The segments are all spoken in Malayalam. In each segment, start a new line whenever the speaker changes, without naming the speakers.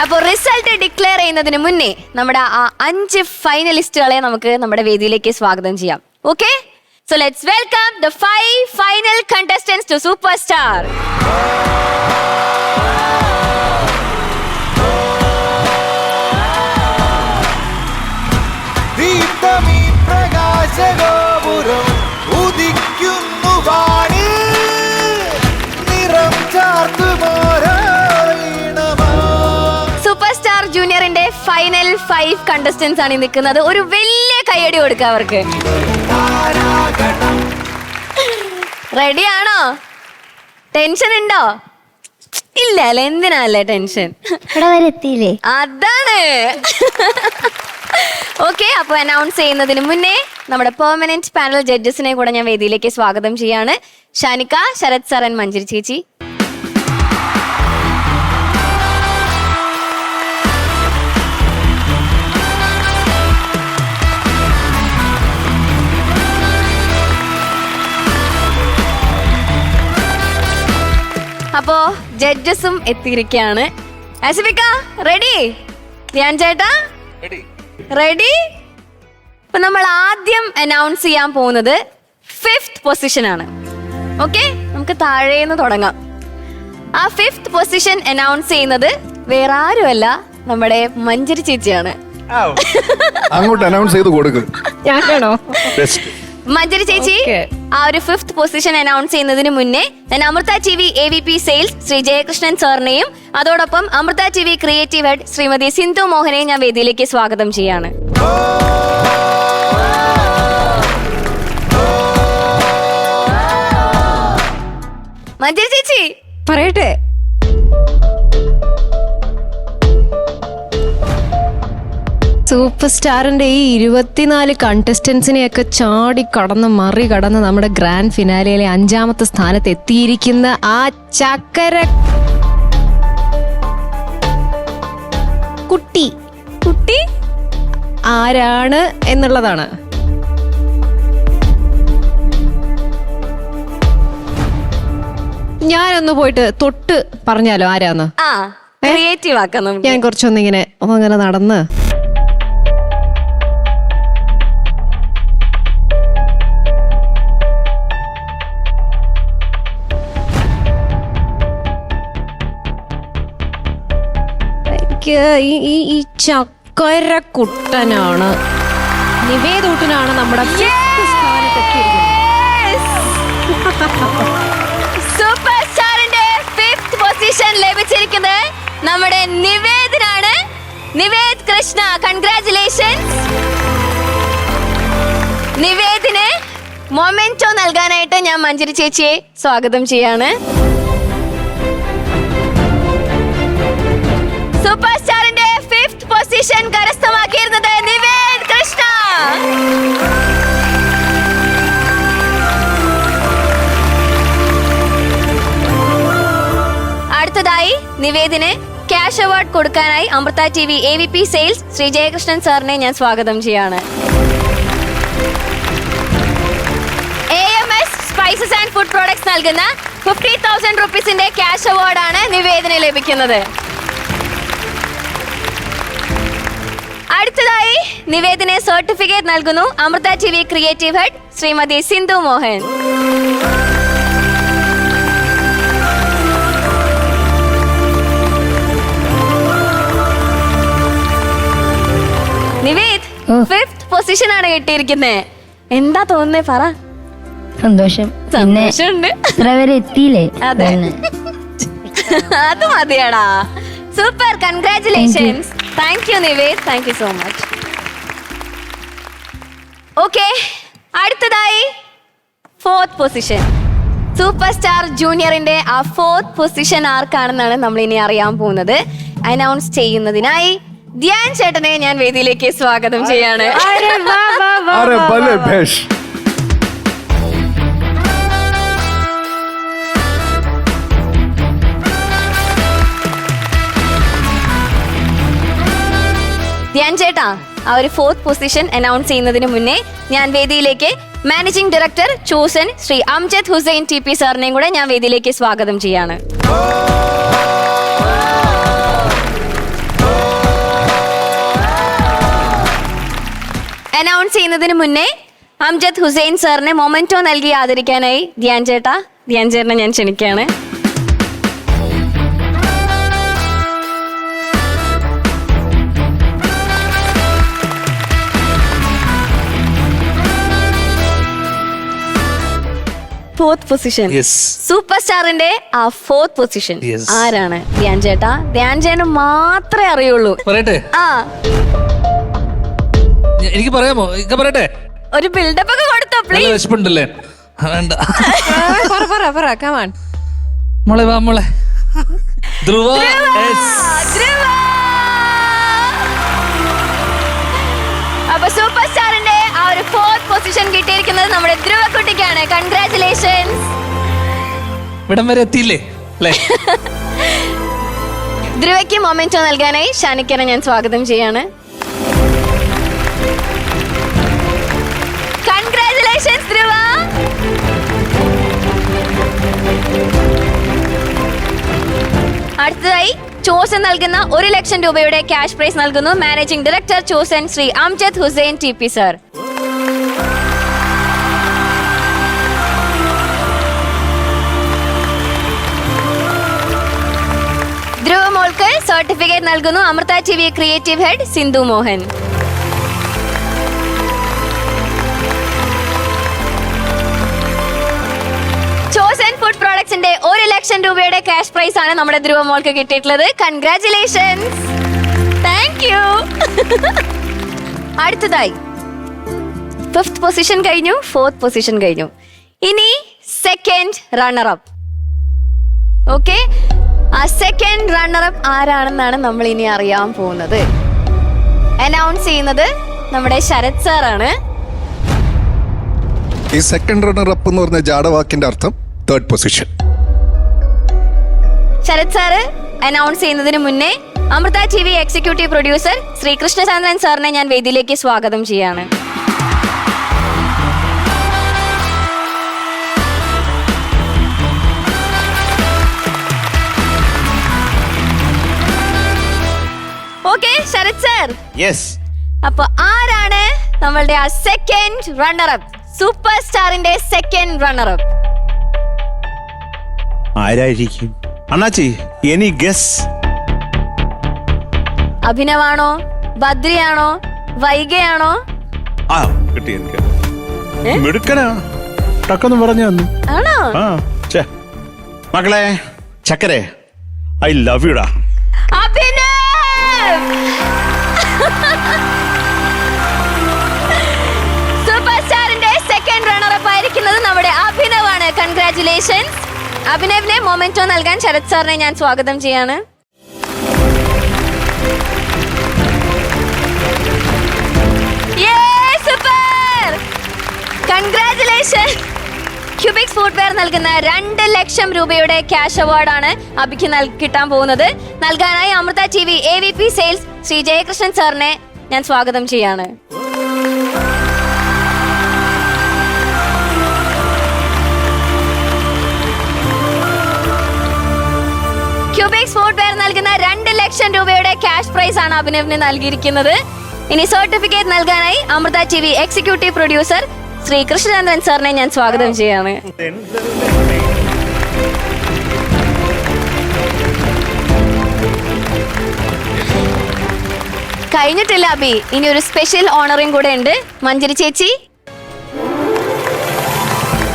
അപ്പോൾ റിസൾട്ട് ഡിക്ലെയർ ചെയ്യുന്നതിന് മുന്നേ നമ്മുടെ ആ 5 ഫൈനലിസ്റ്റുകളെ നമുക്ക് നമ്മുടെ വേദിയിലേക്ക് സ്വാഗതം ചെയ്യാം. Okay, so let's welcome the 5 final contestants to superstar. Superstar ജൂനിയറിന്റെ ഫൈനൽ 5 കണ്ടസ്റ്റന്റ്സ് ആണ് നിൽക്കുന്നത്. ഒരു വലിയ കയ്യടി കൊടുക്കുക അവർക്ക്. റെഡിയാണോ? ടെൻഷൻ ഉണ്ടോ? ഇല്ല അല്ലേ? എന്തിനല്ലേ ടെൻഷൻ? അതാണ്. ഓക്കെ, അപ്പൊ അനൗൺസ് ചെയ്യുന്നതിന് മുന്നേ നമ്മുടെ പെർമനന്റ് പാനൽ ജഡ്ജസിനെ കൂടെ ഞാൻ വേദിയിലേക്ക് സ്വാഗതം ചെയ്യാണ്. ഷാനിക്ക, ശരത് സർ ആൻഡ് മഞ്ജരി ചേച്ചി. അപ്പോ ജഡ്ജസും എത്തിയിരിക്കുകയാണ്. ആസിഫിക്ക റെഡി? ധ്യാൻ ചേട്ടാ റെഡി? ഇപ്പൊ നമ്മൾ ആദ്യം അനൗൺസ് ചെയ്യാൻ പോകുന്നത് 5th പൊസിഷൻ ആണ്. ഓക്കെ, നമുക്ക് താഴേന്ന് തുടങ്ങാം. ആ 5th പൊസിഷൻ അനൗൺസ് ചെയ്യുന്നത് വേറെ ആരുമല്ല, നമ്മുടെ മഞ്ജരി ചേച്ചിയാണ്.
അങ്ങോട്ട് അനൗൺസ് ചെയ്ത് കൊടുക്കും.
മഞ്ജരി ചേച്ചി ആ ഒരു 5th പൊസിഷൻ അനൗൺസ് ചെയ്യുന്നതിന് മുന്നേ ഞാൻ Amrita T V AVP sales Shri Jayakrishnan സാറിനെയും അതോടൊപ്പം Amrita T V creative head Shrimati Sindhu മോഹനെയും ഞാൻ വേദിയിലേക്ക് സ്വാഗതം ചെയ്യാണ്. മഞ്ജരി ചേച്ചി
പറയട്ടെ. സൂപ്പർ സ്റ്റാറിന്റെ ഈ 24 കണ്ടസ്റ്റന്റ്സിനെയൊക്കെ ചാടിക്കടന്ന് മറികടന്ന് നമ്മുടെ ഗ്രാൻഡ് ഫിനാലയിലെ 5ാമത്തെ സ്ഥാനത്ത് എത്തിയിരിക്കുന്ന ആ ചക്കര കുട്ടി ആരാണ് എന്നുള്ളതാണ്. ഞാനൊന്ന് പോയിട്ട് തൊട്ട് പറഞ്ഞാലോ ആരാന്ന്?
ക്രിയേറ്റീവ് ആക്കാം.
ഞാൻ കുറച്ചൊന്നിങ്ങനെ നടന്ന് ഈ ചക്കര കുട്ടനാണ്, നിവേദൂട്ടനാണ് നമ്മുടെ
സൂപ്പർ സ്റ്റാറിന്റെ 5th പൊസിഷൻ ലഭിച്ചിരിക്കുന്നത് നമ്മുടെ നിവേദിനാണ്. നിവേദ് കൃഷ്ണ, കൺഗ്രാറ്റുലേഷൻസ്. നിവേദിന് മൊമെന്റോ നൽകാനായിട്ട് ഞാൻ മഞ്ജരി ചേച്ചിയെ സ്വാഗതം ചെയ്യാണ്. സൂപ്പർ സ്റ്റാറിന്റെ 5th പൊസിഷൻ കരസ്ഥമാക്കിയിരുന്നത് നിവേദ് കൃഷ്ണ. അടുത്തതായി നിവേദിന് ക്യാഷ് അവാർഡ് കൊടുക്കാനായി Amrita T V AVP sales Shri Jayakrishnan സാറിനെ ഞാൻ സ്വാഗതം ചെയ്യാണ്. AMS spices and food products നൽകുന്ന 50,000 റുപ്പീസിന്റെ ക്യാഷ് അവാർഡാണ് നിവേദിന് ലഭിക്കുന്നത്. അടുത്തതായി നിവേദിന് സർട്ടിഫിക്കറ്റ് നൽകുന്നു Amrita T V creative head Shrimati Sindhu Mohan. Nived 5th position ആണ് കിട്ടിയിരിക്കുന്നത്. എന്താ തോന്നുന്നേ? പറ.
സന്തോഷമുണ്ട്. എത്തിയില്ലേ?
അതെ, അത് മതിയാടാ. Super, congratulations. Thank you Nived, thank you so much. Okay, അടുത്തതായി 4th പൊസിഷൻ. സൂപ്പർ സ്റ്റാർ ജൂനിയറിന്റെ ആ 4th പൊസിഷൻ ആർക്കാണെന്നാണ് നമ്മൾ ഇനി അറിയാൻ പോകുന്നത്. അനൗൺസ് ചെയ്യുന്നതിനായി ധ്യാൻ ചേട്ടനെ ഞാൻ വേദിയിലേക്ക് സ്വാഗതം ചെയ്യാണ്. ധ്യാൻ ചേട്ടാ, ആ ഒരു 4th പൊസിഷൻ അനൗൺസ് ചെയ്യുന്നതിന് മുന്നേ ഞാൻ വേദിയിലേക്ക് മാനേജിംഗ് ഡയറക്ടർ ചൂസൻ ശ്രീ അംജദ് ഹുസൈൻ TP സാറിനെയും കൂടെ ഞാൻ വേദിയിലേക്ക് സ്വാഗതം ചെയ്യാണ്. അനൗൺസ് ചെയ്യുന്നതിന് മുന്നേ അംജദ് ഹുസൈൻ സാറിനെ മൊമെന്റോ നൽകി ആദരിക്കാനായി ധ്യാൻ ചേട്ടനെ ഞാൻ ക്ഷണിക്കുകയാണ്. ഫോർത്ത് പൊസിഷൻ, സൂപ്പർ സ്റ്റാറിന്റെ ആ ഫോർത്ത് പൊസിഷൻ ആരാണ്? ധ്യാൻ ചേട്ടന് മാത്രമേ അറിയുള്ളൂ.
പറയട്ടെ,
ആ
എനിക്ക് പറയാമോ? പറയട്ടെ,
ഒരു ബിൽഡപ്പ് ഒക്കെ കൊടുത്തോ പ്ലീസ്.
വിശപ്പുണ്ടല്ലേ? വേണ്ട,
പറ കമാൺ.
മോളെ വാ മോളെ. ധ്രുവ.
അപ്പൊ സൂപ്പർ സ്റ്റാറിന്റെ ആ ഒരു ഫോർത്ത് പൊസിഷൻ കിട്ടിയിരിക്കുന്നത് നമ്മുടെ ധ്രുവ കുട്ടിക്കാണ്. കൺഗ്രാറ്റുലേഷൻസ്.
ഇവിടം വരെ എത്തിയില്ലേ അല്ലേ?
ധ്രുവയ്ക്ക് മൊമെന്റോ നൽകാനായി ഷാനിക്കനെ ഞാൻ സ്വാഗതം ചെയ്യാണ്. കൺഗ്രാറ്റുലേഷൻസ് ധ്രുവ. അടുത്തതായി ചോസൻ നൽകുന്ന 1 ലക്ഷം രൂപയുടെ ക്യാഷ് പ്രൈസ് നൽകുന്നു managing director Chosen Shri Amjad Hussain TP sir. Dhruva മോൾക്ക് സർട്ടിഫിക്കറ്റ് നൽകുന്നു Amrita TV creative head Sindhu Mohan. Chosen food പ്രോഡക്ട്സിന്റെ 1 ലക്ഷം രൂപയുടെ ക്യാഷ് പ്രൈസ് ആണ് നമ്മുടെ ധ്രുവ മോൾക്ക് കിട്ടിയിട്ടുള്ളത്. കൺഗ്രാറ്റുലേഷൻസ്. Thank you. അടുത്തതായി 5th പൊസിഷൻ കഴിഞ്ഞു, 4th പൊസിഷൻ കഴിഞ്ഞു. ഇനി സെക്കൻഡ് റണ്ണർ അപ്പ്. ഓക്കെ, ആ സെക്കൻഡ് റണ്ണർ അപ്പ് ആരാണെന്നാണ് നമ്മൾ ഇനി അറിയാൻ പോകുന്നത്. അനൗൺസ് ചെയ്യുന്നത് നമ്മുടെ ശരത് സാർ ആണ്.
ഈ സെക്കൻഡ് റണ്ണർ അപ്പ് എന്ന് പറഞ്ഞ ജാടവാക്കിന്റെ അർത്ഥം 3rd position.
Sarath sir announce ചെയ്യുന്നതിന് മുന്നേ Amrita TV executive producer Shri Krishnachandran സാറിനെ ഞാൻ വേദിയിലേക്ക് സ്വാഗതം ചെയ്യാണ്. ഓക്കെ ശരത് സാർ, അപ്പൊ ആരാണ് നമ്മളുടെ ആ സെക്കൻഡ് റണ്ണർ അപ്പ്, സൂപ്പർ സ്റ്റാറിന്റെ സെക്കൻഡ് റണ്ണർ അപ്പ്?
ആരായിരിക്കും അണ്ണാച്ചി? Any guess?
അഭിനവാണോ, ബദ്രിയാണോ, വൈഗയാണോ?
ആ കിട്ടി, എനിക്ക് മിടുക്കനാ. ടക്കെന്ന് പറഞ്ഞു തന്നു.
ആണോ?
ആ മകളെ ചക്കരെ, ഐ ലവ് യുടാ.
സൂപ്പർ സ്റ്റാറിന്റെ സെക്കൻഡ് റണ്ണർ അപ്പ് ആയിരിക്കുന്നത് നമ്മുടെ അഭിനവാണ്. കൺഗ്രാറ്റുലേഷൻസ്. അഭിനവിനെ മൊമെന്റോ നൽകാൻ ശരത് സാറിനെ ഞാൻ സ്വാഗതം ചെയ്യാണ്. കൺഗ്രാറ്റുലേഷൻസ്. ക്യൂബിക്സ് ഫുട്വെയർ നൽകുന്ന 2 ലക്ഷം രൂപയുടെ ക്യാഷ് അവാർഡാണ് അഭിക്ക് കിട്ടാൻ പോകുന്നത്. നൽകാനായി Amrita TV AVP sales Shri Jayakrishnan സാറിനെ ഞാൻ സ്വാഗതം ചെയ്യാണ്. ക്യൂബിക്സ് ഫുട്വെയർ നൽകുന്ന 2 ലക്ഷം രൂപയുടെ ക്യാഷ് പ്രൈസ് ആണ് അഭിനവിന് നൽകിയിരിക്കുന്നത്. ഇനി സർട്ടിഫിക്കറ്റ് നൽകാനായി Amrita TV executive producer Shri Krishnachandran സാറിനെ ഞാൻ സ്വാഗതം ചെയ്യാണ്. കഴിഞ്ഞിട്ടില്ല അബി, ഇനി ഒരു സ്പെഷ്യൽ ഓണറിംഗ് കൂടെ ഉണ്ട്. മഞ്ജരി ചേച്ചി,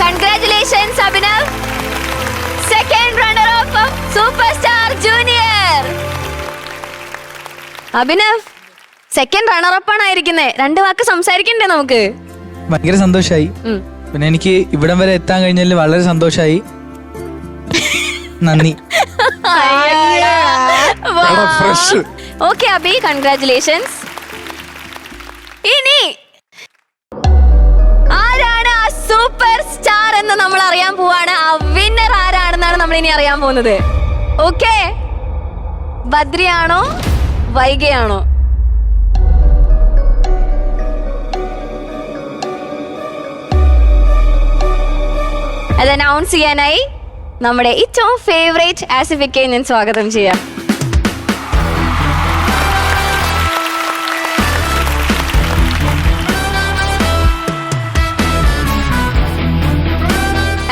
congratulations Abhinav, second runner of super star junior. Abhinav second runner up ആണ് ആയിരിക്കുന്നേ. 2 വാക്ക് സംസാരിക്കണ്ടേ നമുക്ക്?
ഭയങ്കര സന്തോഷായി. പിന്നെ എനിക്ക് ഇവിടം വരെ എത്താൻ കഴിഞ്ഞതിൽ വളരെ സന്തോഷായി. നന്ദി.
Okay Abi, congratulations. ഇനി ആരാണ് ആ സൂപ്പർ സ്റ്റാർ എന്ന് നമ്മൾ അറിയാൻ പോവാണ്. ആ വിന്നർ ആരാണെന്നാണ് നമ്മൾ ഇനി അറിയാൻ പോകുന്നത്. ഓക്കെ, ബദ്രിയാണോ വൈഗയാണോ? അത് അനൗൺസ് ചെയ്യാനായി നമ്മുടെ ഏറ്റവും ഫേവറേറ്റ് ആസിഫിക്കെ ഞാൻ സ്വാഗതം ചെയ്യാം.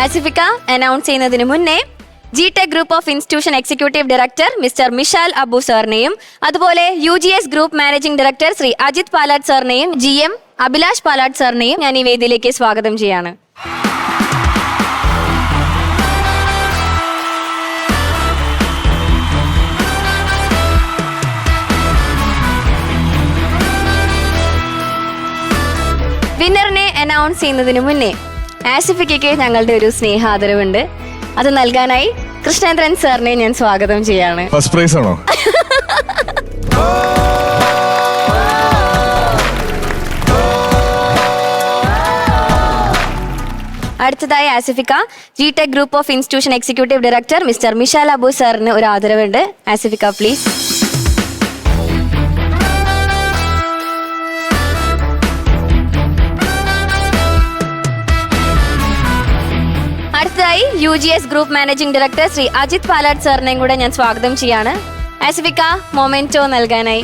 ആസിഫിക്ക അനൗൺസ് ചെയ്യുന്നതിന് മുന്നേ G-Tec group of institution executive director mister Mishal Abu സാറിനെയും അതുപോലെ UGS group managing director Shri Ajith Palat സാറിനെയും GM അഭിലാഷ് പാലാട് സാറിനെയും ഞാൻ ഈ വേദിയിലേക്ക് സ്വാഗതം ചെയ്യാണ്. വിന്നറിനെ അനൗൺസ് ചെയ്യുന്നതിന് മുന്നേ ആസിഫിക്കയ്ക്ക് ഞങ്ങളുടെ ഒരു സ്നേഹാദരവുണ്ട്. അത് നൽകാനായി കൃഷ്ണേന്ദ്രൻ സാറിനെ ഞാൻ സ്വാഗതം ചെയ്യാണ്.
ഫസ്റ്റ് പ്രൈസ് ആണോ?
അടുത്തതായി ആസിഫിക്ക G-Tec group of institution executive director mister Mishal Abu സാറിന് ഒരു ആദരവുണ്ട്. ആസിഫിക്ക പ്ലീസ്. അടുത്തതായി UGS group managing director Shri Ajith Palat സാറിനെയും കൂടെ ഞാൻ സ്വാഗതം ചെയ്യാണ്. ആസിഫിക്ക മൊമെന്റോ നൽകാനായി.